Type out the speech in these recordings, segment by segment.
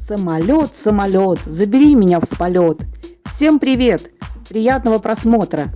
Самолет, самолет, забери меня в полет. Всем привет! Приятного просмотра!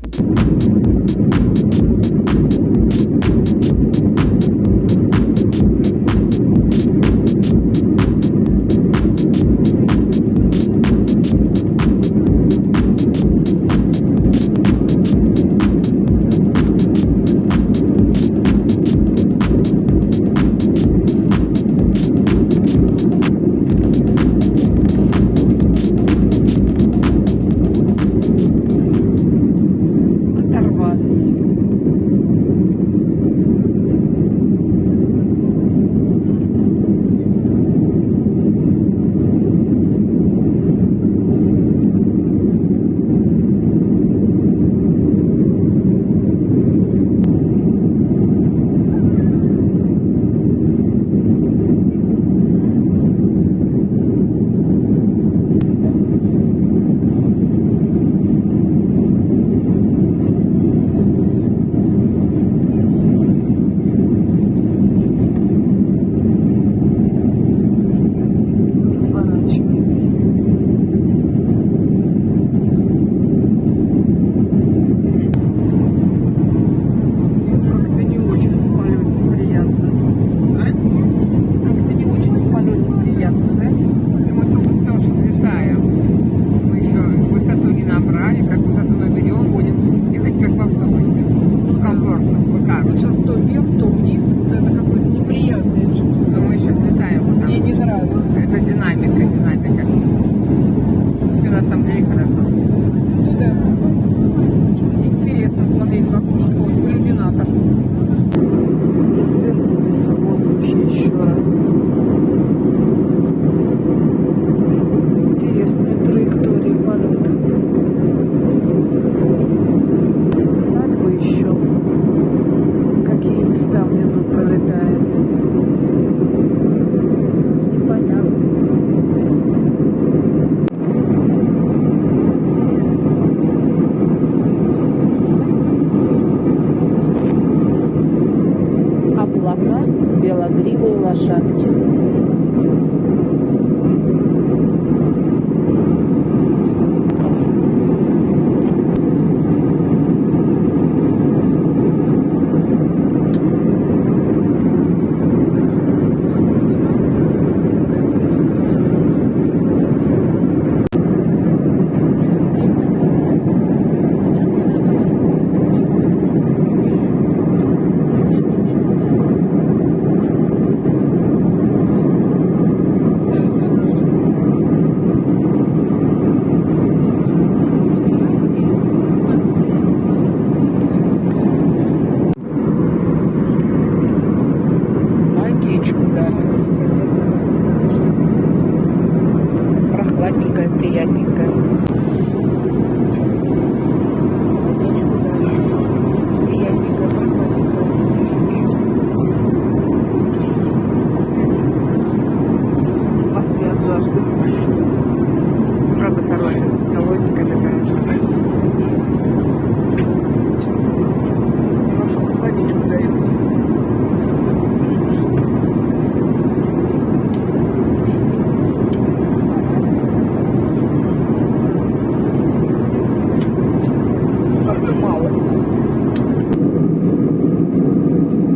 Белогривые лошадки. Прохладненькая, приятненькая. Приятненькая, прохладненькая. Спасли от жажды. Правда хорошая, холодненькая такая. Хорошую водичку дают.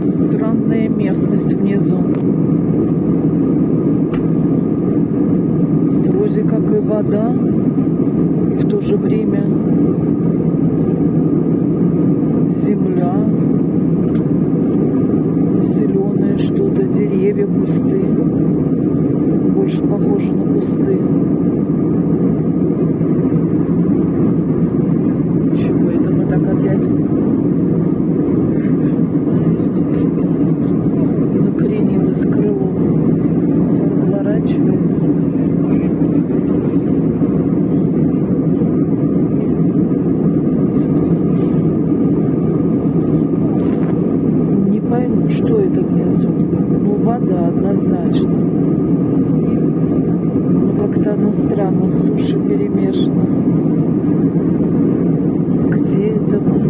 Странная местность внизу. Вроде как и вода, в то же время земля, зеленое что-то, деревья, кусты. Больше похоже на кусты. Чего это мы так опять? Накренилось крыло, разворачивается. Не пойму, что это внизу. Ну, вода однозначно. Но как-то она странно с суши перемешана. Где это мы?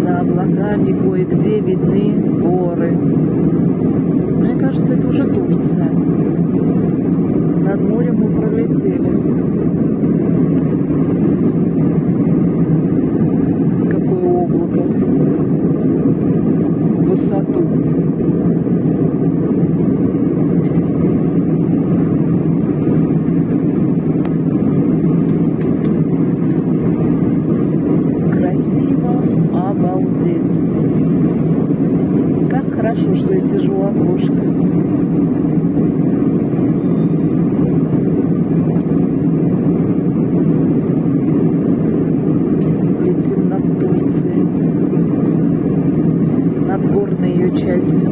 За облаками кое-где видны горы. Мне кажется, это уже Турция. Над морем мы пролетели. Какое облако. В высоту. Красиво, обалдеть. Как хорошо, что я сижу у окошка. Летим над Турцией, над горной ее частью.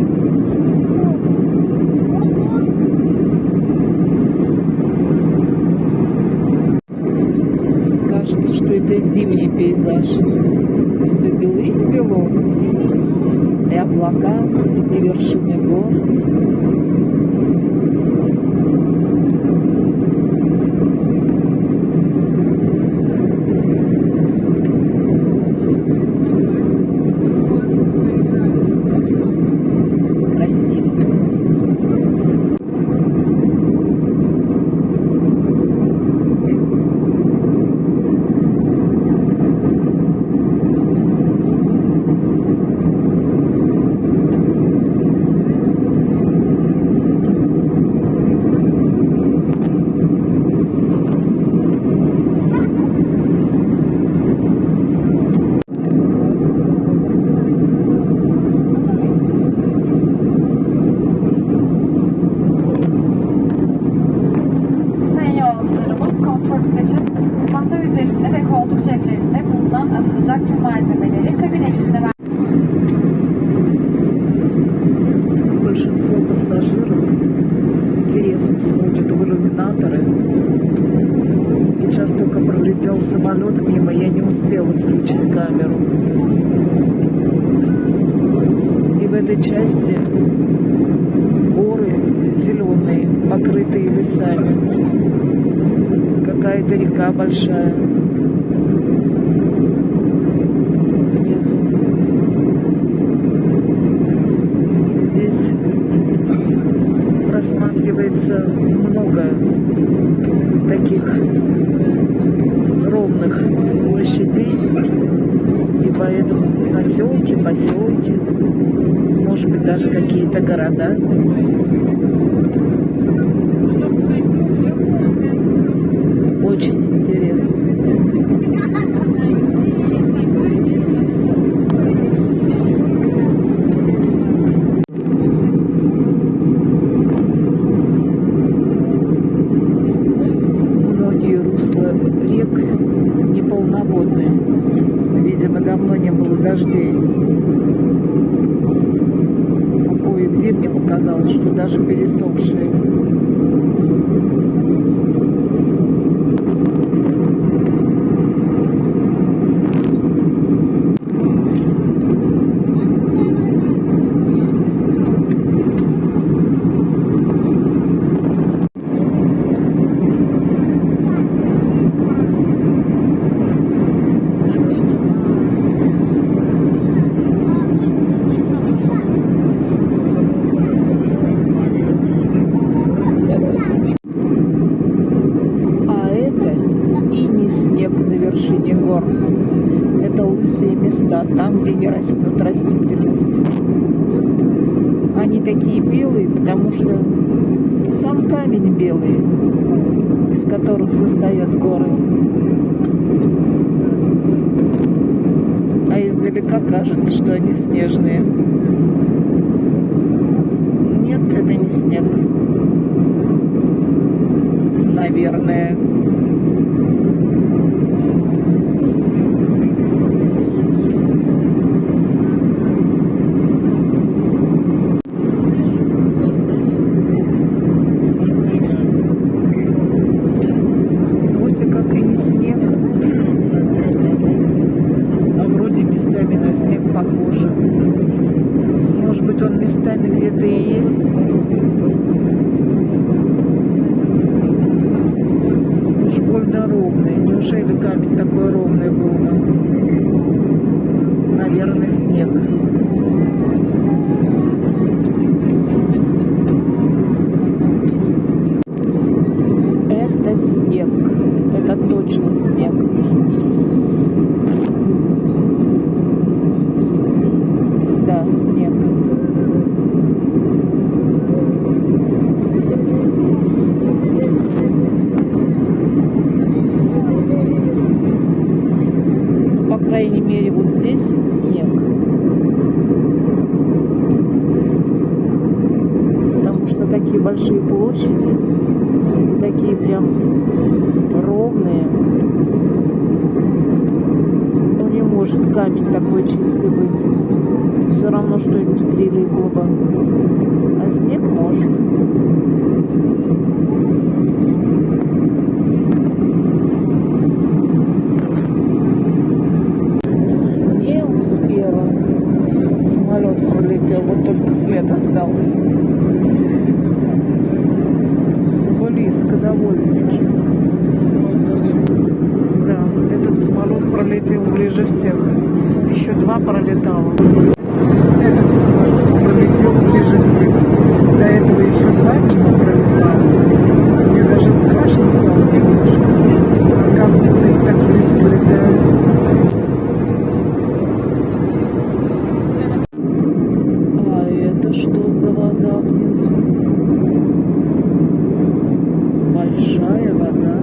Кажется, что это зимний пейзаж. Все белым-бело. И облака, и вершины гор. Красиво. Masa üzerinde ve koltuk ceplerinde bulunan atılacak tüm malzemeleri kabin eşliğinde Большинство пассажиров с интересом смотрят в иллюминаторы. Сейчас только пролетел самолет мимо, я не успела включить камеру. И в этой части горы зеленые, покрытые лесами. Какая-то река большая. Внизу. Здесь просматривается много таких ровных площадей. И поэтому поселки, может быть, даже какие-то города. Очень интересно. Многие русла рек неполноводные. Видимо, давно не было дождей. Кое-где мне показалось, что даже пересохшие. Вершине гор. Это лысые места, там, где не растет растительность. Они такие белые, потому что сам камень белый, из которых состоят горы. А издалека кажется, что они снежные. Нет, это не снег. Наверное. Как и не снег, а вроде местами на снег похоже. Может быть, он местами где-то и есть. Уж больно ровный. Неужели камень такой ровный был? наверное, снег. Это снег. Это точно снег. Да, снег. По крайней мере, вот здесь снег. Потому что такие большие площади и такие прям ровные. Ну, не может камень такой чистый быть. Все равно что-нибудь прилипло бы. А снег может. Не успела. Самолет пролетел, вот только след остался. Близко довольно-таки. Да, этот самолет пролетел ближе всех. Еще два пролетало. Этот самолет пролетел ближе всех. До этого еще два мимо пролетало. Мне даже страшно стало немножко. Оказывается, их так близко летают. А это что за вода внизу? Большая вода.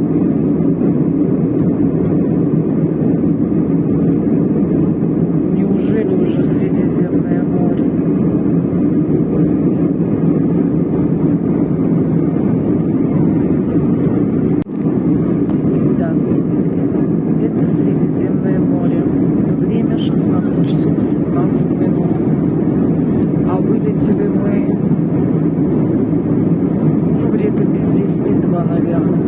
Неужели уже Средиземное море? Да, это Средиземное море. Время 16 часов 17 минут. А вылетели мы где-то без 10-2, наверное.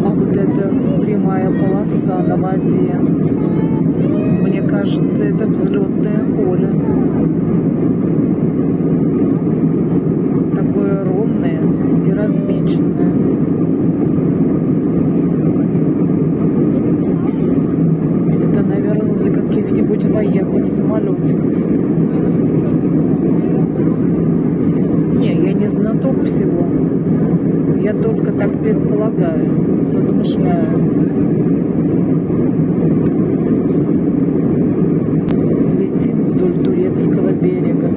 А вот эта прямая полоса на воде, мне кажется, это взлетное поле. Такое ровное и размеченное. Это, наверное, для каких-нибудь военных самолетиков. Не, я не знаток всего. Я только так предполагаю, размышляю. Летим вдоль турецкого берега.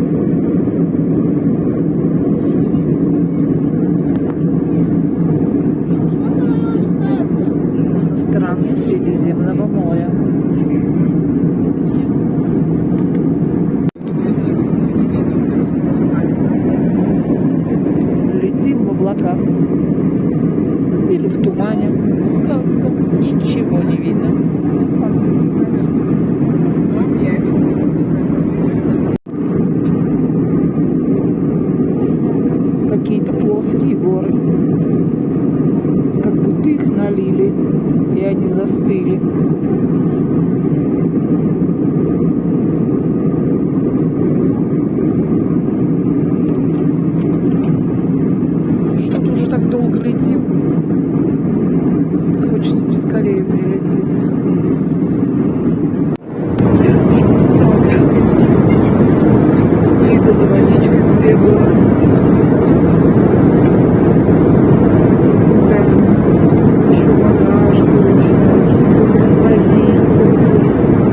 Со стороны Средиземного моря. Летим в облаках или в тумане. Ничего не видно. Какие-то плоские горы. Как будто их налили, и они застыли. Что-то уже так долго летим. Хочется поскорее прилететь. Уже устала. И это за водичкой сбегала. Еще вода, что начинается. Развозить всех туристов.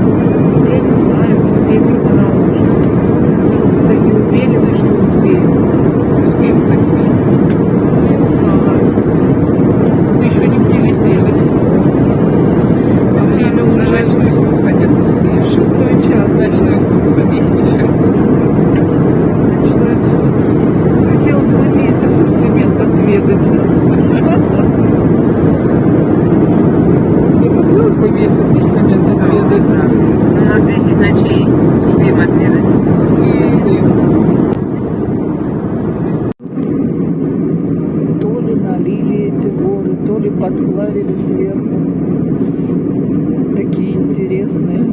Я не знаю, успеем ли мы на ужин. Что-то не уверены, что успеем. Успеем, конечно. Не знаю. Мы еще не прилетели. А время уже... Ночной суд хотя бы успеем. 6 час. Ночной суд в месяце. Ночной суд. Хотелось бы весь ассортимент отведать. Тебе хотелось бы весь ассортимент отведать? У нас 10 ночей есть, успеем отведать. То ли налили эти горы, то ли подплавили сверху. Такие интересные.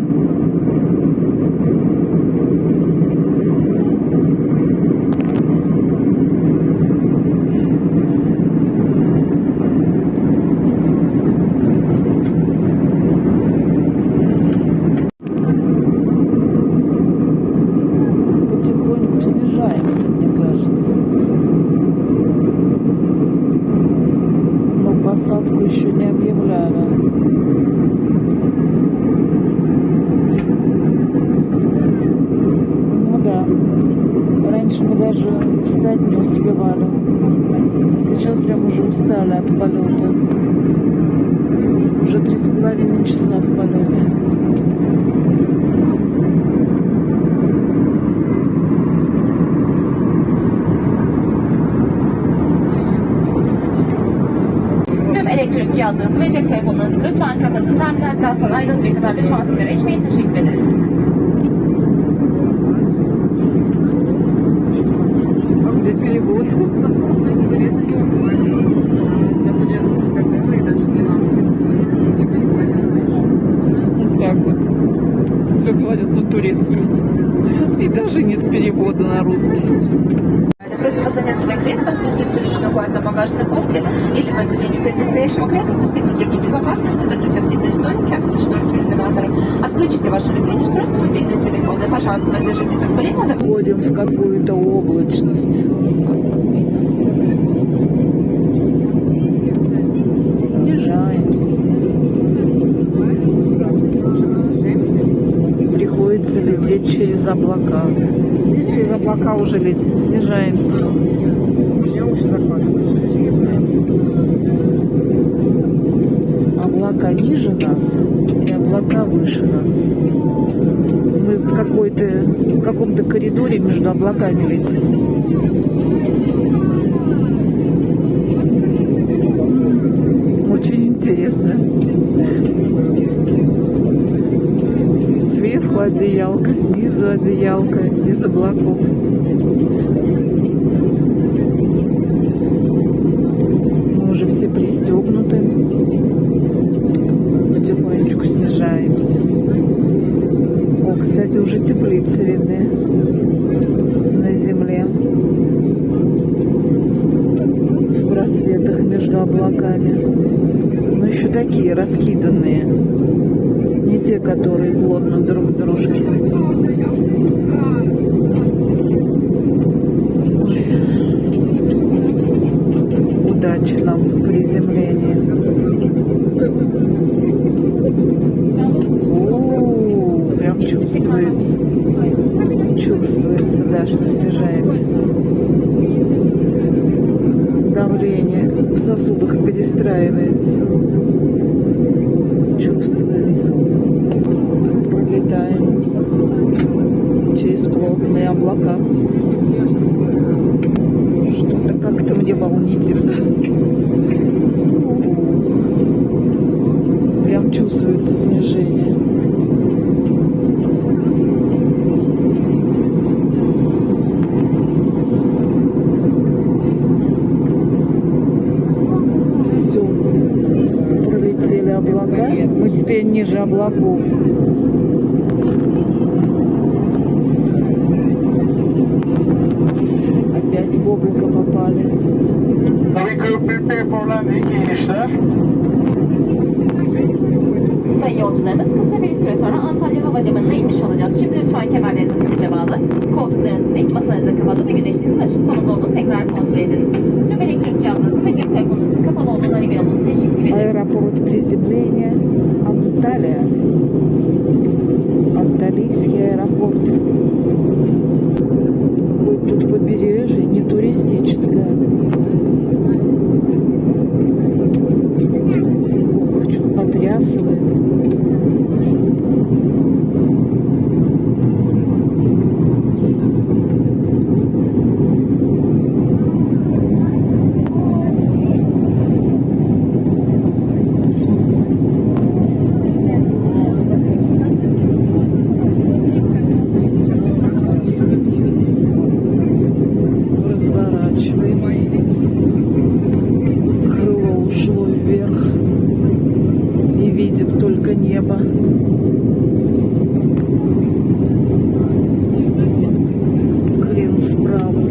Сейчас прям уже устали от полета. Уже 3,5 часа в полете. Tüm elektrik cihazlarınızı ve cep telefonunuzu lütfen kapatın. Terminal altından ayrılıncaya kadar lütfen sigara içmeyin. Teşekkür ederiz. Где перевод? Я турецкую сказала и даже не английскую, не понятно. Вот так вот. Все говорят на турецком. И даже нет перевода на русский. Просьба заняться креслом, снизить срочную кладь на багажной полке или в отделении предстоящего кресла, застегнуть ремни безопасности, закрыть активные столики, открыть шторки иллюминаторы. Отключите ваше электронное устройство, мобильный телефон и, пожалуйста, воздержитесь от курения. Входим в какую-то облачность. Снижаемся. Приходится лететь через облака. И через облака уже летим, снижаемся. Я уже закладываю. Облака ниже нас и облака выше нас. Мы в каком-то коридоре между облаками летим. Очень интересно. Сверху одеялка, снизу одеялка, из облаков. Мы уже все пристегнуты. Потихонечку снижаемся. О, кстати, уже теплицы видны на земле. В просветах между облаками. Но еще такие раскиданные. Не те, которые плотно друг к дружке. Удачи нам в приземлении. О, прям чувствуется. Чувствуется, да, что снижается. Давление в сосудах перестраивается. Чувствуется. Пролетаем через плотные облака. Что-то как-то мне волнительно. Прям чувствуется снижение. Все. Пролетели облака. Мы теперь ниже облаков. Опять в облако попали. Sayın yolcularımız kısa bir süre sonra Antalya Havalimanı'na inmiş olacağız. Şimdi lütfen kemerlerinizi sıkıca bağlı, koltuklarınızı dik, masanızı kapalı ve güneşinizin açık konumda olduğunu tekrar kontrol edin. Tüm elektrik cihazlarınızı ve cep telefonunuzun kapalı olduğundan emin olun. Teşekkür ederim. Аэропорт приземления Анталия. Анталийский аэропорт. Какое тут побережье, не туристическое. Ох, что потрясывает. Разворачиваемся. Крыло ушло вверх. И видим только небо. Крен вправо.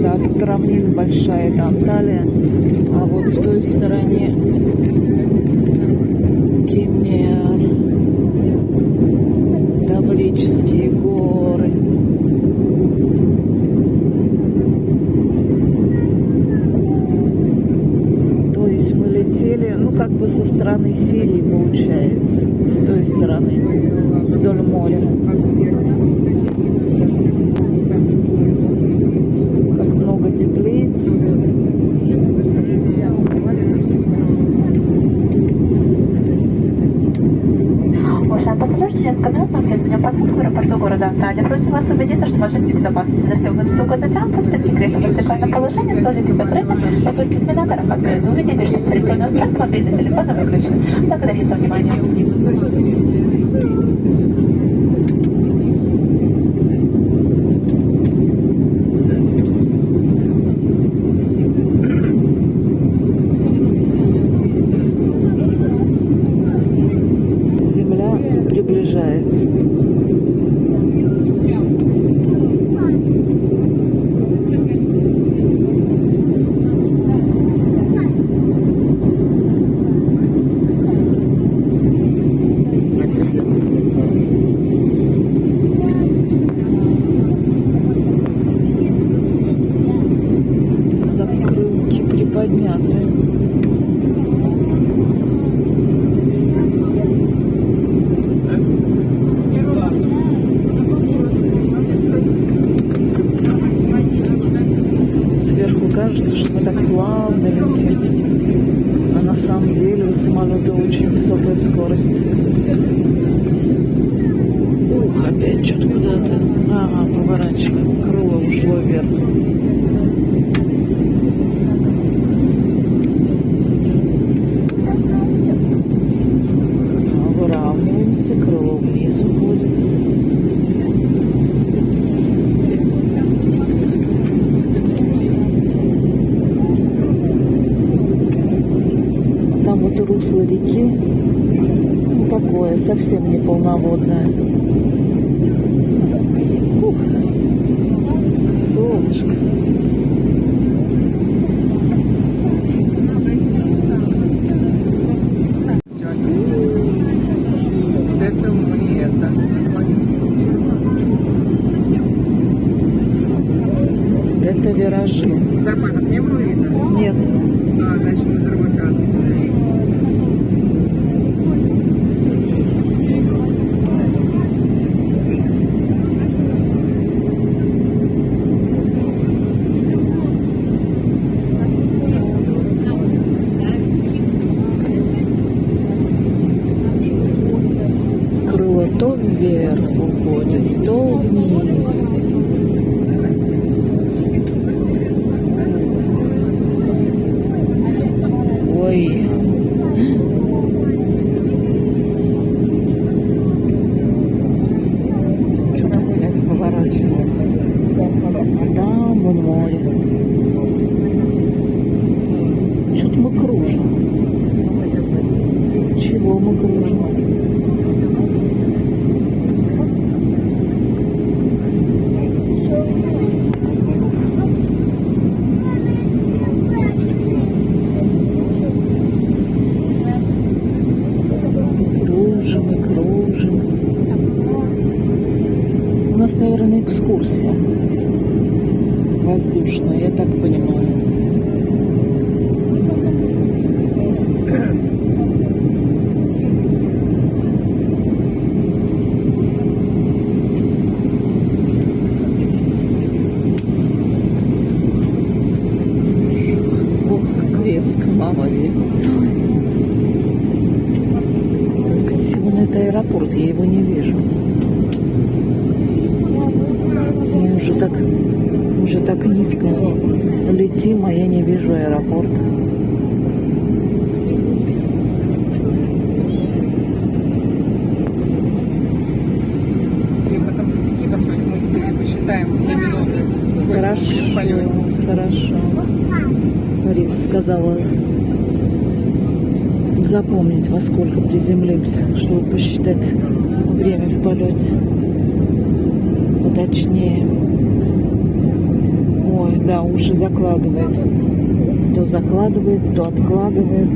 Да, тут равнина большая, это Анталия, а вот в той стороне Кемер. Давление тропические горы. То есть мы летели, ну как бы со стороны Сирии получается, с той стороны, вдоль моря. Как много теплиц. Уважаемый пассажир, студент Камилов, следование посадки в аэропорту города Анталия. Просим вас убедиться, что ваши безопасности застегнуты туго затянуты, спинки кресла в вертикальном положении, столики закрыты, потоки иллюминаторов открыты. Увидите, что электронное устройство, мобильный телефон выключен. Благодарим за внимание. Земля приближается. Закрылки приподняты. Сверху кажется, что мы так плавно летим, а на самом деле у самолета очень высокая скорость. Ух, опять что-то куда-то. Ага, поворачиваем. Крыло ушло вверх. Выравниваемся, крыло вниз уходит. Там вот русло реки, ну, такое, совсем не полноводное. Ух, солнышко. Вот это мы, это. Это виражи. Западов не было видно? Нет, А, значит, мы с другой стороны. крыло то вверх уходит, то вниз. Ой. Что там опять поворачиваемся? Там вон море. Что-то мы кружим. Чего мы кружим? Кружим и кружим. У нас, наверное, экскурсия воздушная, я так понимаю. Ох, как резко, мама видит. Где вон это аэропорт? Я его не вижу. Мы уже так низко летим, а я не вижу аэропорт. И потом засеки, посмотри, мы сели, посчитаем 2 минуты. Хорошо, хорошо. Рита сказала запомнить, во сколько приземлимся, чтобы посчитать время в полете поточнее. Ой, да, уши закладывает. То закладывает, то откладывает.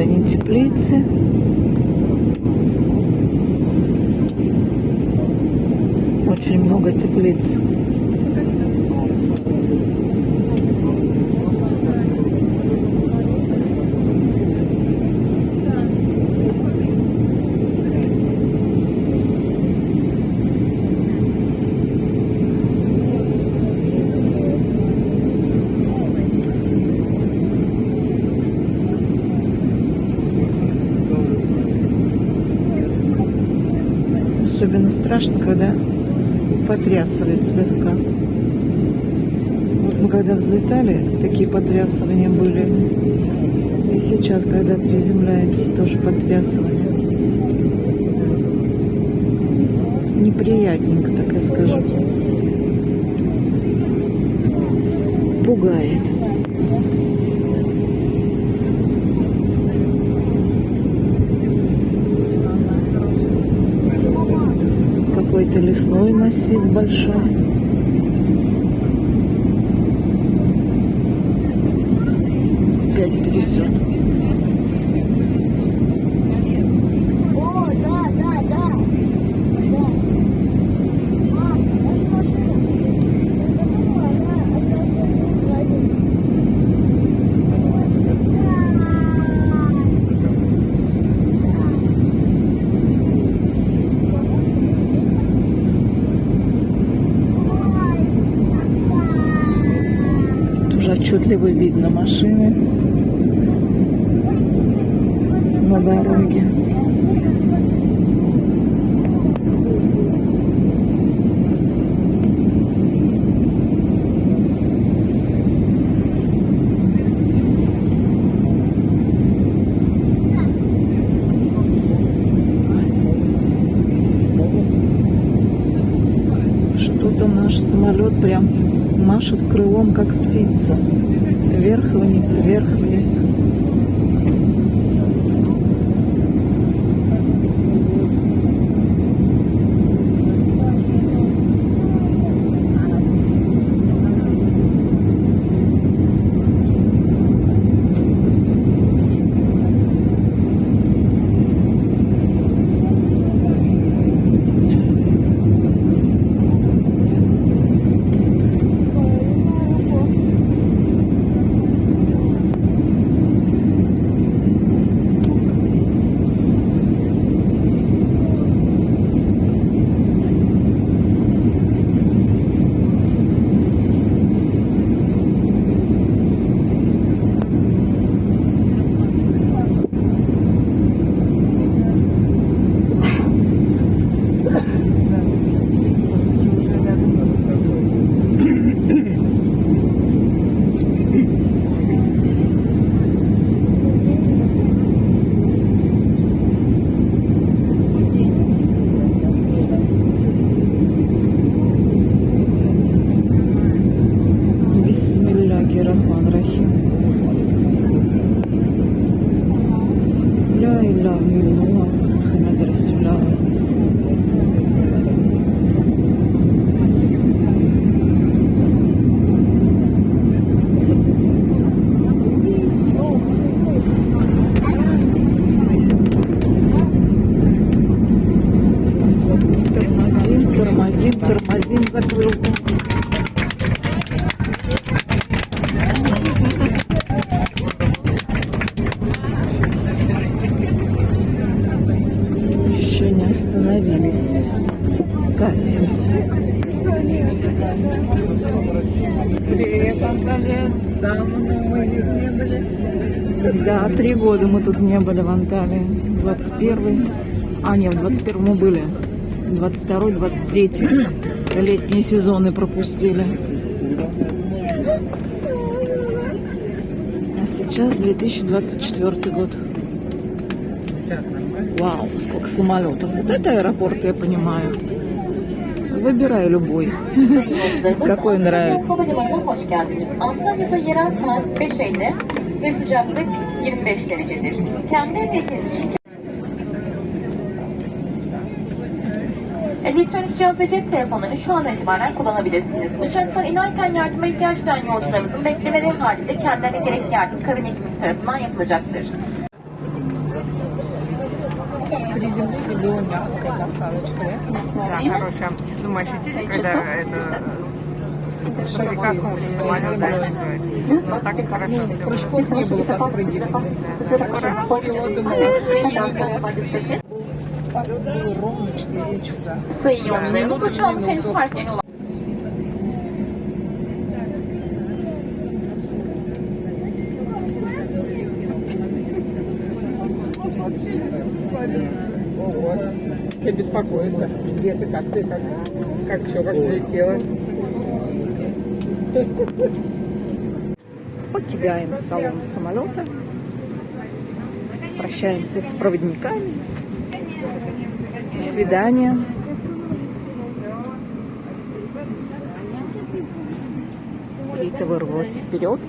они теплицы. Очень много теплиц. Особенно страшно, когда потрясывает слегка. Вот мы когда взлетали, такие потрясывания были. И сейчас, когда приземляемся, тоже потрясывания. Неприятненько, так я скажу. Пугает. Какой-то лесной массив большой. Опять трясет. О, да, да, да. Мам, наша машина. Я думала, она осталась Тоже отчетливо видно машины на дороге. Что-то наш самолет прям машет крылом, как птица. Вверх-вниз, вверх-вниз. Бисмиллахир-рахманир-рахим. Ля илляха илляллах Мухаммад Расулуллах. Тормозим, тормозим, закрыл. Еще не остановились. Катимся. Привет, Анталия. Давно мы здесь не были. Да, 3 года мы тут не были в Анталии. 21-й. А, нет, в 21-м мы были. 22-й, 23-й. Летние сезоны пропустили. А сейчас 2024 год. Вау, сколько самолетов. Вот это аэропорт, я понимаю. Vыбирай любой. Какой nравится. Havalimanına hoş geldiniz. Antalya'da yerel saat 5'eydi ve sıcaklık 25 derecedir. Kendi emeğiniz için elektronik cihaz ve cep telefonlarını şu an itibaren kullanabilirsiniz. Uçaktan inerken yardıma ihtiyaç duyan yolcularımızın beklemeleri halinde kendilerine gerekli yardım kabin ekibimiz tarafından yapılacaktır. приземление было мягкой посадочкой. Да, хорошая. Думаю, ощутили, когда это соприкоснулся самолет, да, землей. Но так и хорошо все было. Прыжков не было, подпрыгивания. Пилоты молодцы. Так было ровно 4 часа. Sayıyoruz. Uçağın henüz fark yeni Ого. Все беспокоятся. Где ты, как все, как прилетело. Покидаем салон самолета. Прощаемся с проводниками. До свидания. Кейта вырвалась вперед.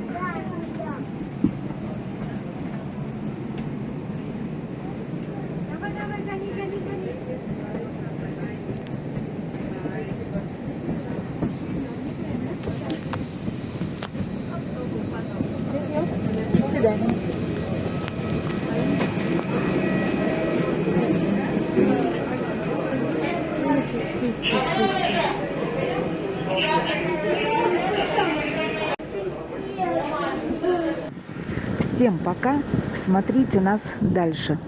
До свидания. Всем пока. Смотрите нас дальше.